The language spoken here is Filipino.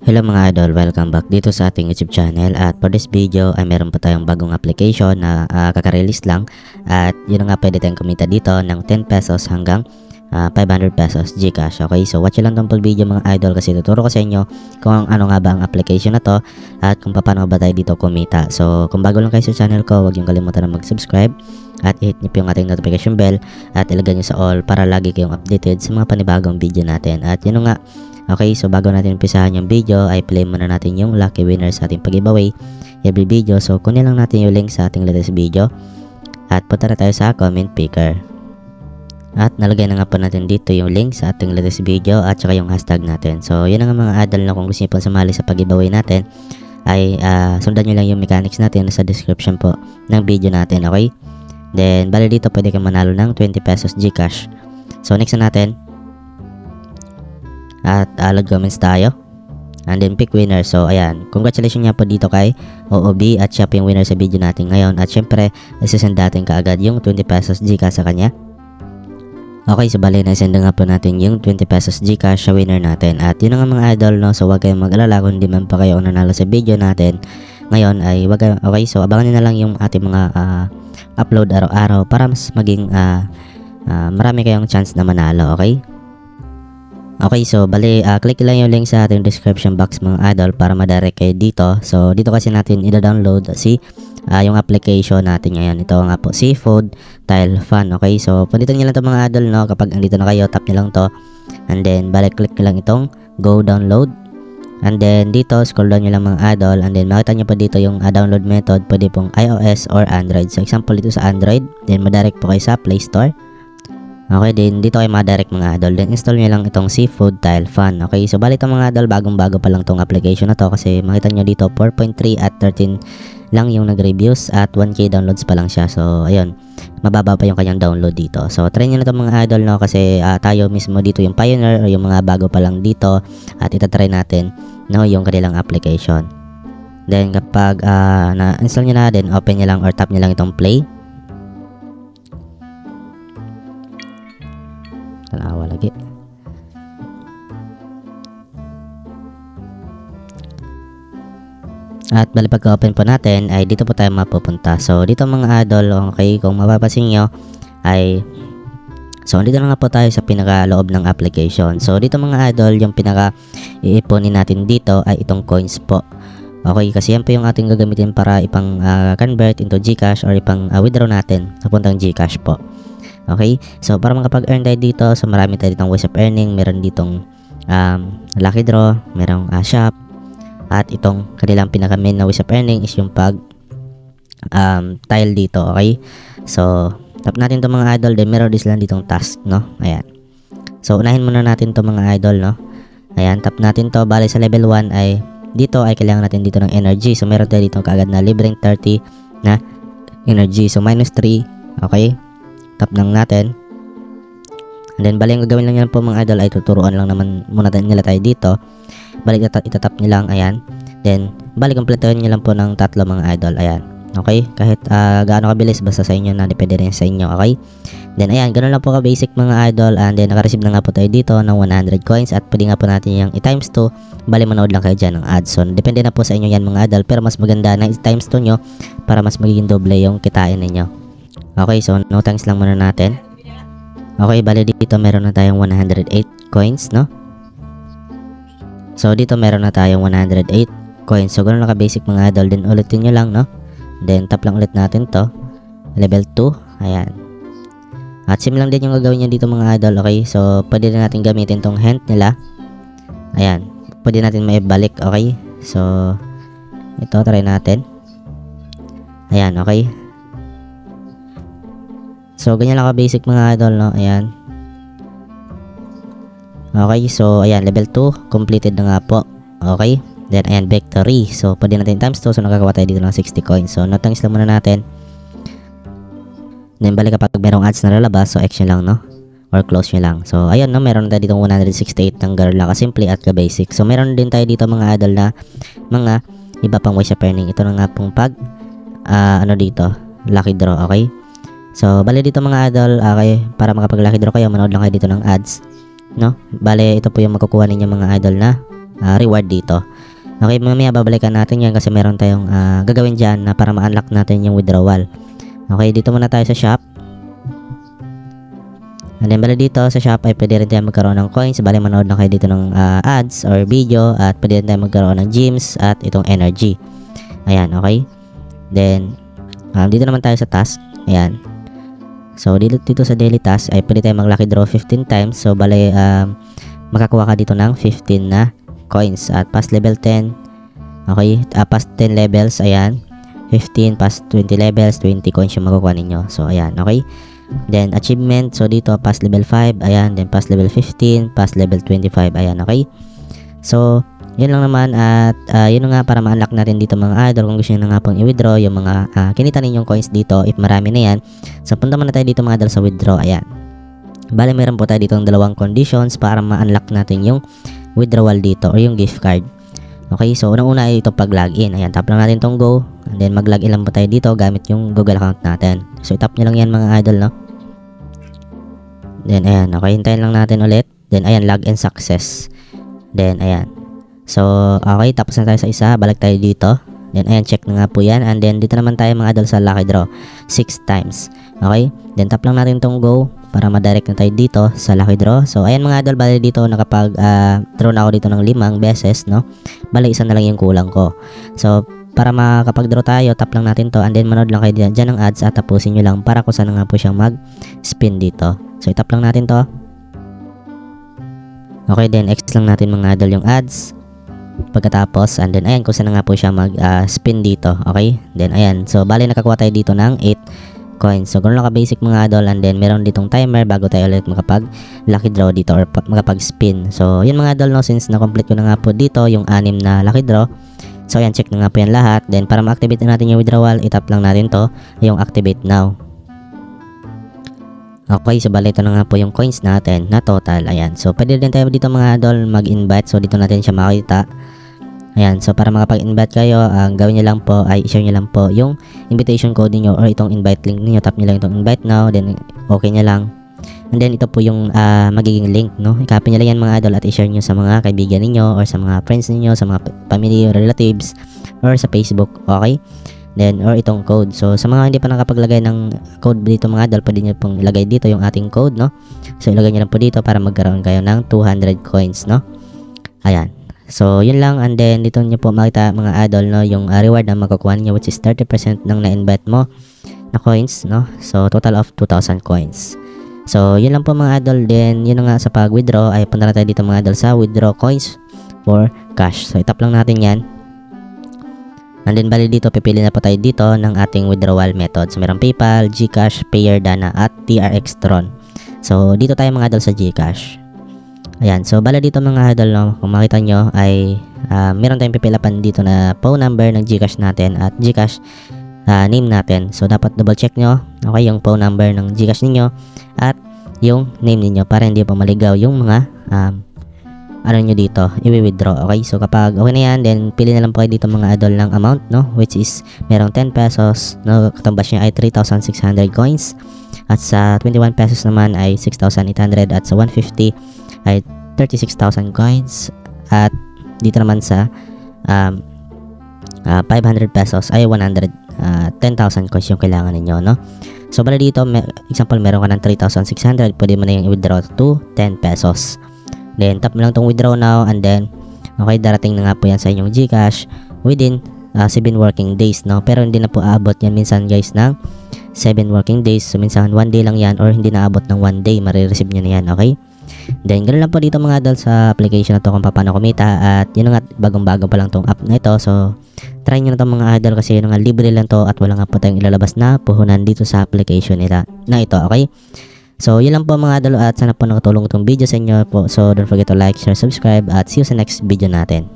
Hello mga idol, welcome back dito sa ating YouTube channel. At for this video ay meron pa tayong bagong application na kaka-release lang. At yun na nga, pwede tayong kumita dito ng 10 pesos hanggang 500 pesos Gcash. Okay, so watch lang tong full video mga idol kasi tuturo ko sa inyo kung ano nga ba ang application na to at kung paano ba tayo dito kumita. So kung bago lang kayo sa channel ko, huwag yung kalimutan na mag-subscribe at i-hit nyo po yung ating notification bell at ilagay nyo sa all para lagi kayong updated sa mga panibagong video natin. At yun nga. Okay, so bago natin umpisahan yung video ay play muna natin yung lucky winner sa ating pag-giveaway every video. So kunin lang natin yung link sa ating latest video at punta na tayo sa comment picker. At nalagay na nga po natin dito yung link sa ating latest video at saka yung hashtag natin. So yun na nga mga idol, na kung gusto nyo pong sumali sa pag-giveaway natin ay sundan nyo lang yung mechanics natin sa description po ng video natin. Okay, then bali dito pwede kang manalo ng 20 pesos Gcash. So next na natin at load comments tayo and then pick winner. So ayan, congratulations nga po dito kay OOB at siya po yung winner sa video natin ngayon. At syempre isasend natin kaagad yung 20 pesos Gcash sa kanya. Okay, so bali na-send nga po natin yung 20 pesos Gcash sa winner natin. At yun nga mga idol, no, so wag kayong mag-alala kung di man pa kayo nanalo sa video natin ngayon ay wag kayo, okay, so abangan nyo na lang yung ating mga upload araw-araw para mas maging marami kayong chance na manalo. Okay. Okay, so bali click lang yung link sa ating description box mga idol para ma-direct kayo dito. So dito kasi natin i-download yung application natin ngayon. Ito nga po, Seafood Tile Fun. Okay, so punditan nyo lang ito mga idol, no. Kapag andito na kayo, tap nyo lang to and then balik click nyo lang itong go download and then dito scroll down nyo lang mga idol and then makita nyo pa dito yung download method. Pwede pong iOS or Android. So example dito sa Android, then ma-direct po kayo sa Play Store. Okay, then dito kayo ma-direct mga idol. Then install nyo lang itong Seafood Tile Fun. Okay, so bali ito mga idol, bagong-bago pa lang itong application na to kasi makita nyo dito 4.3 at 13 lang yung nag-reviews at 1k downloads pa lang siya. So ayun, mababa pa yung kanyang download dito. So try nyo na ito mga idol, no, kasi tayo mismo dito yung pioneer o yung mga bago pa lang dito at itatry natin, no, yung kanilang application. Then kapag na-install nyo na, then open nyo lang or tap nyo lang itong play. Tanawa lagi. At bali pagka-open po natin ay dito po tayo mapupunta. So dito mga idol, okay, kung mapapansin nyo ay so dito na nga po tayo sa pinaka-loob ng application. So dito mga idol, yung pinaka-iiponin natin dito ay itong coins po. Okay, kasi yan po yung ating gagamitin para ipang convert into Gcash or ipang withdraw natin sa puntang Gcash po. Okay, so para makapag-earn tayo dito, so marami tayo ditong ways of earning. Meron ditong lucky draw, merong shop, at itong kanilang pinaka-main na ways of earning is yung pag tile dito. Okay, so tap natin to mga idol, then meron din lang ditong task, no. Ayan, so unahin muna natin to mga idol, no. Ayan, tap natin to. Bali sa level 1 ay dito ay kailangan natin dito ng energy. So meron tayo dito kaagad na libreng 30 na energy, so minus 3. Okay, tap lang natin and then bali yung gagawin lang yan po mga idol ay tuturuan lang naman muna nila tayo dito. Balik itatap nyo lang, ayan, then balik kompletuhin nyo lang po ng 3 mga idol. Ayan, okay, kahit gaano kabilis basta sa inyo na, depende rin sa inyo. Okay, then ayan, ganoon lang po ka basic mga idol and then naka-receive na nga po tayo dito ng 100 coins at pwede nga po natin yung i-times 2. Bali manood lang kayo dyan ng ads. So depende na po sa inyo yan mga idol, pero mas maganda na i-times 2 nyo para mas magiging doble yung kitain ninyo. Okay, so no thanks lang muna natin. Okay, bali dito meron na tayong 108 coins, no. So dito meron na tayong 108 coins. So ganoon lang ka-basic mga idol. Then ulitin nyo lang, no. Then tap lang ulit natin to. Level 2. Ayan. At sim lang din yung gagawin nyo dito mga idol. Okay, so pwede na natin gamitin tong hint nila. Ayan, pwede natin maibalik. Okay, so ito try natin. Ayan, okay. So ganyan lang ka-basic mga idol, no. Ayan. Okay, so ayan, level 2 completed na nga po. Okay, then ayan, victory. So pwede natin times 2, so nakakawa tayo dito ng 60 coins. So no thanks lang muna natin. Then balik kapag merong ads na lalabas, so action lang, no, or close nyo lang. So ayun, no, meron tayo dito 168 ng girl na ka-simple at ka-basic. So meron din tayo dito mga idol na mga iba pang ways of earning. Ito na nga pong pag ano dito, lucky draw. Okay, so bali dito mga idol, okay, para makapag lucky draw kayo, manood lang kayo dito ng ads. no? Bale, ito po yung makukuha ninyo mga idol na reward dito. Okay, mamaya babalikan natin yan kasi meron tayong gagawin dyan na para ma-unlock natin yung withdrawal. Okay, dito muna tayo sa shop. And then bali dito sa shop ay pwede rin tayo magkaroon ng coins. Bali manood lang kayo dito ng ads or video at pwede rin tayo magkaroon ng gems at itong energy. Ayan, okay. Then dito naman tayo sa task. Ayan. So dito sa daily task ay pwede tayo mag lucky draw 15 times. So bali makakuha ka dito ng 15 na coins at past level 10. Okay, past 10 levels, ayan. 15 past 20 levels, 20 coins yung makukuha ninyo. So ayan, okay. Then achievement, so dito past level 5, ayan, then past level 15, past level 25, ayan, okay. So yun lang naman at yun nga para ma-unlock natin dito mga idol. Kung gusto niyo na nga pong i-withdraw yung mga kinita ninyong coins dito, if marami na yan, so punta muna tayo dito mga idol sa withdraw, ayan. Bale meron po tayo dito ng dalawang conditions para ma-unlock natin yung withdrawal dito or yung gift card. Okay, so unang-una ay itong pag-login. Ayan, tap lang natin itong go. And then mag-login lang po tayo dito gamit yung Google account natin. So itap nyo lang yan mga idol, no? Then ayan, okay, hintayin lang natin ulit. Then ayan, login success. Then ayan. So okay, tapos na tayo sa isa. Balik tayo dito. Then ayan, check na nga po yan. And then dito naman tayo mga idol sa lucky draw 6 times. Okay, then tap lang natin itong go para ma-direct na tayo dito sa lucky draw. So ayan mga idol, bali dito nakapag draw na ako dito ng 5 beses, no? Bali isa na lang yung kulang ko. So para makapag-draw tayo, tap lang natin to and then manood lang kayo dyan ng ads at tapusin nyo lang para kung saan nga po siyang mag-spin dito. So itap lang natin to. Okay, then X lang natin mga idol yung ads. Pagkatapos, and then ayan kung saan nga po siya mag-spin dito. Okay, then ayan. So bali nakakuha tayo dito ng 8 coins. So ganoon lang ka-basic mga idol, and then meron ditong timer bago tayo ulit makapag lucky draw dito or makapag spin. So yun mga idol, no, since na-complete ko na nga po dito yung 6 na lucky draw. So ayan, check na nga po yan lahat. Then para ma-activate na natin yung withdrawal, itap lang natin to, yung activate now. Okay, so bali ito na nga po yung coins natin na total. Ayan, so pwede din tayo dito mga idol mag-invite. So dito natin siya makita. Ayan, so para makapag-invite kayo, ang gawin nyo lang po ay i-share nyo lang po yung invitation code niyo or itong invite link niyo. Tap nyo lang itong invite now, then okay nyo lang. And then ito po yung magiging link, no? I-copy nyo lang yan mga idol at i-share nyo sa mga kaibigan ninyo or sa mga friends niyo, sa mga family or relatives or sa Facebook, okay? Then or itong code. So sa mga hindi pa nakapaglagay ng code dito mga idol, pwede nyo pong ilagay dito yung ating code, no? So ilagay nyo lang po dito para magkaroon kayo ng 200 coins, no? Ayan. So yun lang, and then dito nyo po makita mga idol, no, yung reward na makukuha niyo, which is 30% ng na-invite mo na coins, no? So total of 2,000 coins. So yun lang po mga idol. Then yun nga sa pag-withdraw ay punta na tayo dito mga idol sa withdraw coins for cash. So itap lang natin yan. And then bali dito pipili na po tayo dito ng ating withdrawal method. So meron PayPal, GCash, Payer, Dana at TRX Tron. So dito tayo mga idol sa GCash. Ayan, so bala dito mga idol, no, kung makita nyo ay meron tayong pipilapan dito na phone number ng GCash natin at GCash name natin. So dapat double check nyo, okay, yung phone number ng GCash ninyo at yung name niyo para hindi pa maligaw yung mga ano nyo dito, i-withdraw. Okay, so kapag okay na yan, then pili na lang po kayo dito mga idol ng amount, no, which is merong 10 pesos, no, katumbas niya ay 3,600 coins at sa 21 pesos naman ay 6,800 at sa 150 ay 36,000 coins at dito naman sa 500 pesos ay 10,000 coins yung kailangan ninyo, no? So bala dito, example meron ka ng 3,600, pwede mo na yung i-withdraw to 10 pesos. Then tap mo lang tong withdraw now, and then okay, darating na nga po yan sa inyong GCash within 7 working days, no? Pero hindi na po aabot yan minsan guys ng 7 working days. So minsan 1 day lang yan or hindi na aabot ng 1 day, marireceive nyo na yan, okay? Then ganoon lang po dito mga idol sa application na to kung paano kumita. At yun nga, bagong-bago pa lang tong app na ito. So try nyo na to mga idol kasi yun nga, libre lang to at wala nga po tayong ilalabas na puhunan dito sa application na ito, okay? So yun lang po mga idol at sana po nakatulong itong video sa inyo po. So don't forget to like, share, subscribe at see you sa next video natin.